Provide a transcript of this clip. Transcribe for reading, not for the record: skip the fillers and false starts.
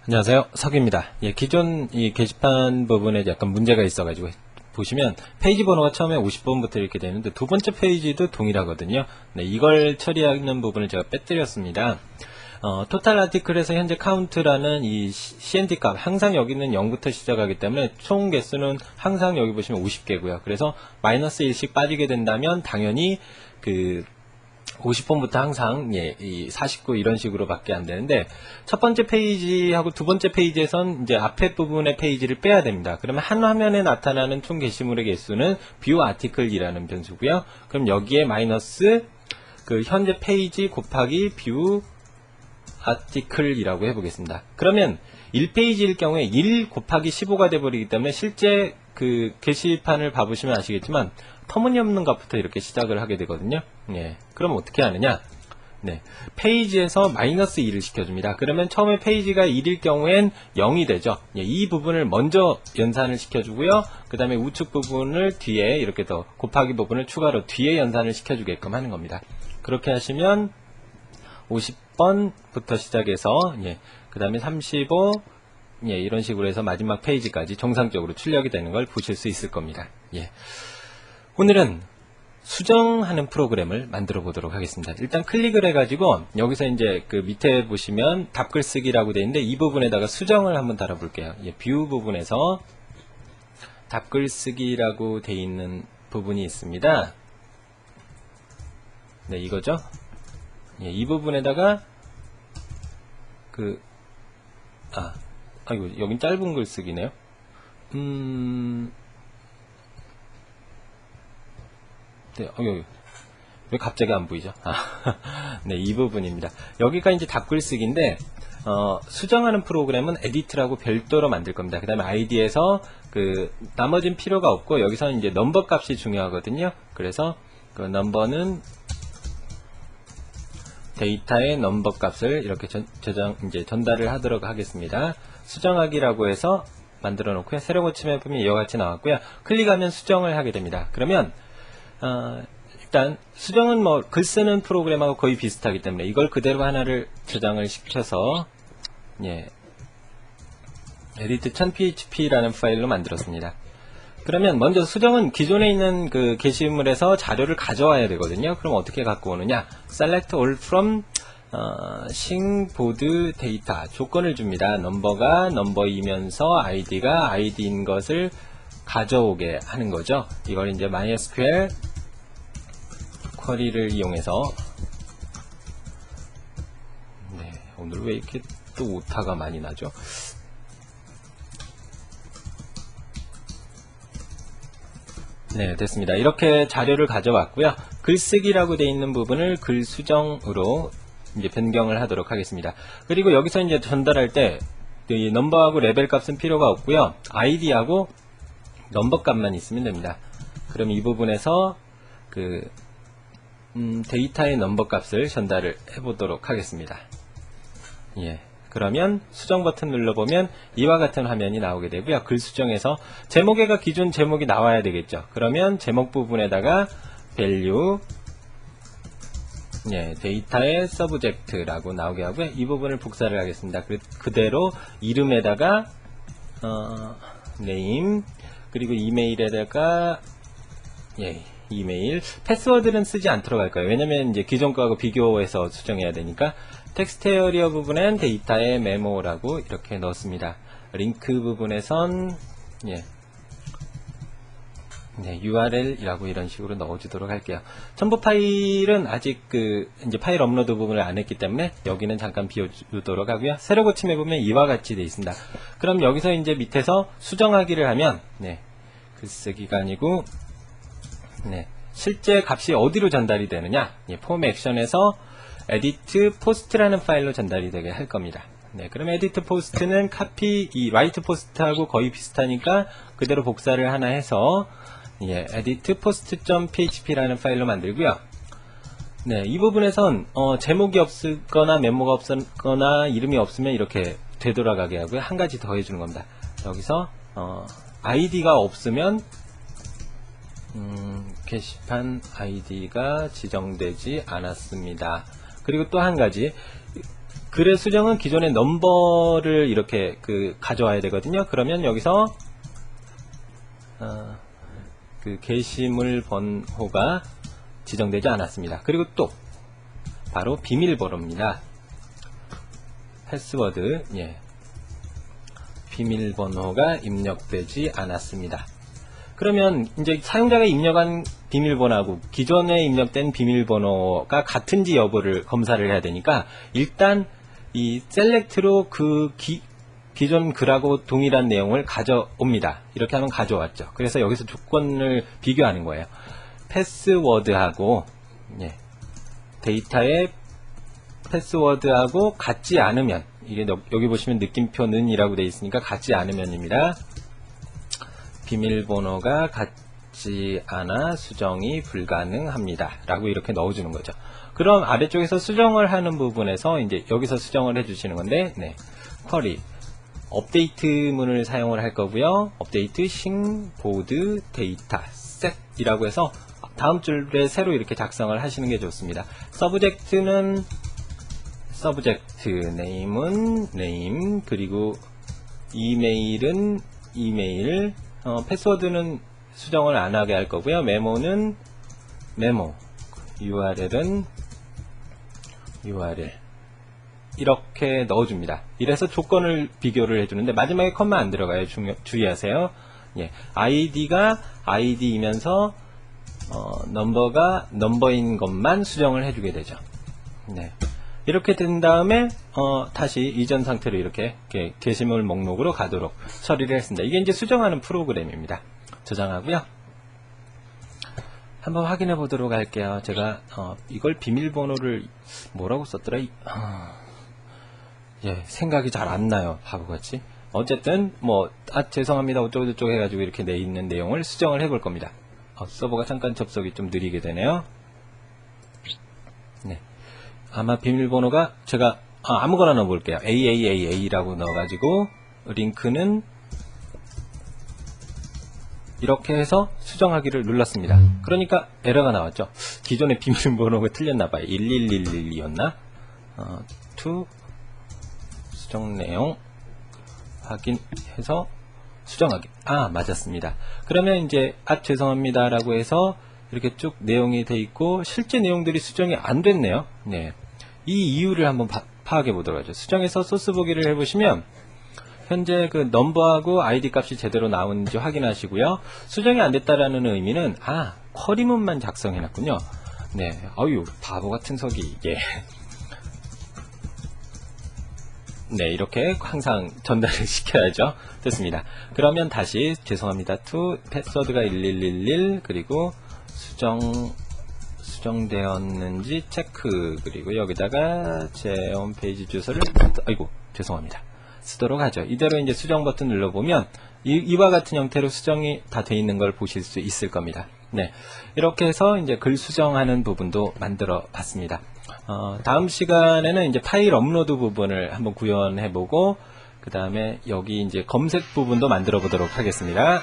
안녕하세요. 석입니다. 기존 이 게시판 부분에 약간 문제가 있어가지고 보시면 페이지 번호가 처음에 50번부터 이렇게 되는데 두 번째 페이지도 동일하거든요. 네, 이걸 처리하는 부분을 제가 빼뜨렸습니다. 토탈 아티클에서 현재 카운트라는 이 CND 값 항상 여기는 0부터 시작하기 때문에 총 개수는 항상 여기 보시면 50개고요. 그래서 마이너스 1씩 빠지게 된다면 당연히 그 50번부터 항상 이 49 이런 식으로 밖에 안 되는데 첫 번째 페이지하고 두 번째 페이지에선 이제 앞에 부분의 페이지를 빼야 됩니다. 그러면 한 화면에 나타나는 총 게시물의 개수는 view article이라는 변수고요. 그럼 여기에 마이너스 그 현재 페이지 곱하기 view article이라고 해보겠습니다. 그러면 1페이지일 경우에 1 곱하기 15가 돼버리기 때문에 실제 그 게시판을 봐보시면 아시겠지만 터무니없는 값부터 이렇게 시작을 하게 되거든요. 그럼 어떻게 하느냐? 페이지에서 마이너스 2를 시켜줍니다. 그러면 처음에 페이지가 1일 경우엔 0이 되죠. 이 부분을 먼저 연산을 시켜주고요. 그 다음에 우측 부분을 뒤에 이렇게 더 곱하기 부분을 추가로 뒤에 연산을 시켜주게끔 하는 겁니다. 그렇게 하시면 50번부터 시작해서 그 다음에 35 이런 식으로 해서 마지막 페이지까지 정상적으로 출력이 되는 걸 보실 수 있을 겁니다. 오늘은 수정하는 프로그램을 만들어 보도록 하겠습니다. 일단 클릭을 해가지고 여기서 이제 그 밑에 보시면 답글쓰기라고 되어 있는데 이 부분에다가 수정을 한번 달아 볼게요. 뷰 부분에서 답글쓰기라고 되어 있는 부분이 있습니다. 이거죠. 이 부분에다가 아이고 여긴 짧은 글쓰기네요. 왜 갑자기 안 보이죠? 이 부분입니다. 여기가 이제 답글쓰기인데 수정하는 프로그램은 에디트라고 별도로 만들 겁니다. 그 다음에 아이디에서 그 나머진 필요가 없고 여기서 이제 넘버 값이 중요하거든요. 그래서 그 넘버는 데이터의 넘버 값을 이렇게 전달을 하도록 하겠습니다. 수정하기라고 해서 만들어 놓고요. 새로 고침해 보면 이와 같이 나왔고요. 클릭하면 수정을 하게 됩니다. 그러면 일단 수정은 뭐 글 쓰는 프로그램하고 거의 비슷하기 때문에 이걸 그대로 하나를 저장을 시켜서 edit 1000php라는 파일로 만들었습니다. 그러면 먼저 수정은 기존에 있는 그 게시물에서 자료를 가져와야 되거든요. 그럼 어떻게 갖고 오느냐? select all from 싱보드 데이터 조건을 줍니다. 넘버가 넘버이면서 id가 id인 것을 가져오게 하는 거죠. 이걸 이제 MySQL 쿼리를 이용해서 오늘 왜 이렇게 또 오타가 많이 나죠? 됐습니다. 이렇게 자료를 가져왔고요. 글쓰기라고 되어 있는 부분을 글수정으로 이제 변경을 하도록 하겠습니다. 그리고 여기서 이제 전달할 때 이 넘버하고 레벨 값은 필요가 없고요. id하고 넘버 값만 있으면 됩니다. 그럼 이 부분에서 그 데이터의 넘버 값을 전달을 해보도록 하겠습니다. 그러면 수정 버튼 눌러보면 이와 같은 화면이 나오게 되고요. 글 수정에서 제목에가 기존 제목이 나와야 되겠죠. 그러면 제목 부분에다가 value 데이터의 subject라고 나오게 하고요. 이 부분을 복사를 하겠습니다. 그대로 이름에다가 name 그리고 이메일에다가 이메일 패스워드는 쓰지 않도록 할 거예요. 왜냐면 이제 기존 거하고 비교해서 수정해야 되니까 텍스트 에어리어 부분엔 데이터의 메모라고 이렇게 넣었습니다. 링크 부분에선 URL이라고 이런 식으로 넣어주도록 할게요. 첨부 파일은 아직 이제 파일 업로드 부분을 안 했기 때문에 여기는 잠깐 비워두도록 하고요. 새로 고침해 보면 이와 같이 되어 있습니다. 그럼 여기서 이제 밑에서 수정하기를 하면 글쓰기가 아니고 실제 값이 어디로 전달이 되느냐? 폼 액션에서 edit post라는 파일로 전달이 되게 할 겁니다. 그럼 edit post는 copy 이 write post하고 거의 비슷하니까 그대로 복사를 하나 해서 edit post.php라는 파일로 만들고요. 이 부분에선 제목이 없거나 메모가 없거나 이름이 없으면 이렇게 되돌아가게 하고요. 한 가지 더 해주는 겁니다. 여기서 id가 없으면 게시판 id가 지정되지 않았습니다. 그리고 또 한 가지 글의 수정은 기존의 넘버를 이렇게 가져와야 되거든요. 그러면 여기서 그 게시물 번호가 지정되지 않았습니다. 그리고 또 바로 비밀번호입니다. 패스워드, 비밀번호가 입력되지 않았습니다. 그러면 이제 사용자가 입력한 비밀번호하고 기존에 입력된 비밀번호가 같은지 여부를 검사를 해야 되니까 일단 이 셀렉트로 기존 글하고 동일한 내용을 가져옵니다. 이렇게 하면 가져왔죠. 그래서 여기서 조건을 비교하는 거예요. 패스워드하고 데이터의 패스워드하고 같지 않으면, 이게 여기 보시면 느낌표는 이라고 되어 있으니까 같지 않으면입니다. 비밀번호가 같지 않아 수정이 불가능합니다. 라고 이렇게 넣어주는 거죠. 그럼 아래쪽에서 수정을 하는 부분에서 이제 여기서 수정을 해주시는 건데, 쿼리 업데이트문을 사용을 할 거고요. 업데이트 싱 보드 데이터 셋 이라고 해서 다음 줄에 새로 이렇게 작성을 하시는 게 좋습니다. 서브젝트는 서브젝트, 네임은 네임, 그리고 이메일은 이메일, 패스워드는 수정을 안 하게 할 거고요. 메모는 메모, URL은 URL 이렇게 넣어줍니다. 이래서 조건을 비교를 해주는데 마지막에 컴마 안 들어가요. 주의하세요. ID가 ID이면서 넘버가 넘버인 것만 수정을 해주게 되죠. 이렇게 된 다음에 다시 이전 상태로 이렇게 게시물 목록으로 가도록 처리를 했습니다. 이게 이제 수정하는 프로그램입니다. 저장하고요. 한번 확인해 보도록 할게요. 제가 이걸 비밀번호를 뭐라고 썼더라? 생각이 잘 안 나요. 바보같이. 어쨌든 죄송합니다. 어쩌고저쩌고 해가지고 이렇게 내 있는 내용을 수정을 해볼 겁니다. 서버가 잠깐 접속이 좀 느리게 되네요. 아마 비밀번호가 제가 아무거나 넣어볼게요. AAAA라고 넣어가지고 링크는 이렇게 해서 수정하기를 눌렀습니다. 그러니까 에러가 나왔죠. 기존의 비밀번호가 틀렸나봐요. 11112였나? to 수정 내용 확인해서 수정하기. 맞았습니다. 그러면 이제 죄송합니다 라고 해서 이렇게 쭉 내용이 돼 있고 실제 내용들이 수정이 안 됐네요. 이 이유를 한번 파악해 보도록 하죠. 수정해서 소스 보기를 해보시면 현재 그 넘버하고 아이디 값이 제대로 나오는지 확인하시고요. 수정이 안 됐다라는 의미는 쿼리문만 작성해 놨군요. 어유 바보 같은 석이. 이렇게 항상 전달을 시켜야죠. 됐습니다. 그러면 다시 죄송합니다. to 패스워드가 1111 그리고 수정되었는지 체크, 그리고 여기다가 제 홈페이지 주소를 죄송합니다. 쓰도록 하죠. 이대로 이제 수정 버튼 눌러보면 이와 같은 형태로 수정이 다 돼 있는 걸 보실 수 있을 겁니다. 이렇게 해서 이제 글 수정하는 부분도 만들어 봤습니다. 다음 시간에는 이제 파일 업로드 부분을 한번 구현해 보고 그 다음에 여기 이제 검색 부분도 만들어 보도록 하겠습니다.